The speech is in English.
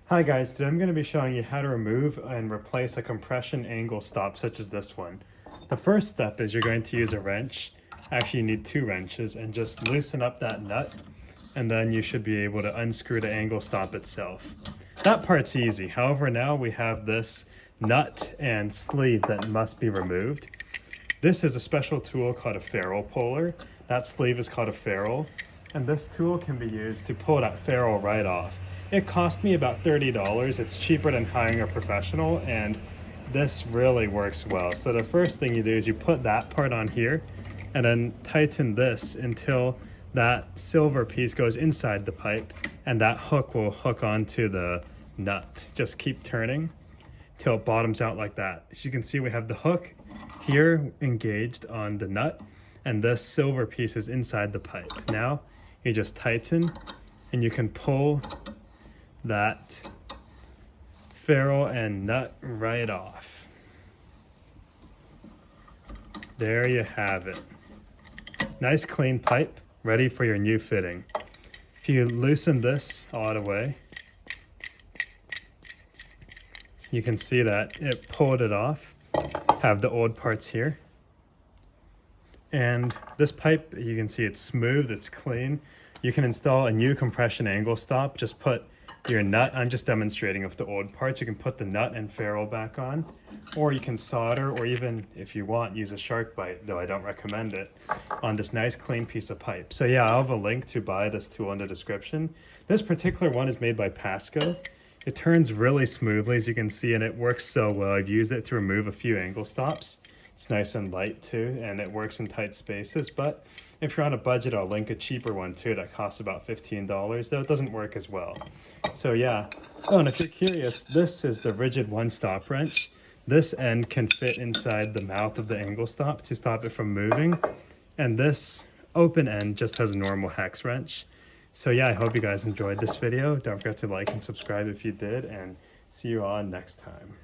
Hi guys, today I'm going to be showing you how to remove and replace a compression angle stop such as this one. The first step is you're going to use a wrench. Actually, you need two wrenches, and just loosen up that nut, and then you should be able to unscrew the angle stop itself. That part's easy. However, now we have this nut and sleeve that must be removed. This is a special tool called a ferrule puller. That sleeve is called a ferrule, and this tool can be used to pull that ferrule right off. It cost me about $30. It's cheaper than hiring a professional, and this really works well. So the first thing you do is you put that part on here and then tighten this until that silver piece goes inside the pipe, and that hook will hook onto the nut. Just keep turning till it bottoms out like that. As you can see, we have the hook here engaged on the nut, and this silver piece is inside the pipe. Now you just tighten and you can pull that ferrule and nut right off. There you have it. Nice clean pipe, ready for your new fitting. If you loosen this all the way, you can see that it pulled it off. Have the old parts here. And this pipe, you can see it's smooth, it's clean. You can install a new compression angle stop. Just put your nut, I'm just demonstrating with the old parts. You can put the nut and ferrule back on, or you can solder, or even if you want, use a shark bite, though I don't recommend it, on this nice clean piece of pipe. So yeah, I'll have a link to buy this tool in the description. This particular one is made by Pasco. It turns really smoothly, as you can see, and it works so well. I've used it to remove a few angle stops. It's nice and light too, and it works in tight spaces. But if you're on a budget, I'll link a cheaper one too that costs about $15, though it doesn't work as well. So yeah. Oh, and if you're curious, this is the rigid one-stop wrench. This end can fit inside the mouth of the angle stop to stop it from moving. And this open end just has a normal hex wrench. So yeah, I hope you guys enjoyed this video. Don't forget to like and subscribe if you did, and see you all next time.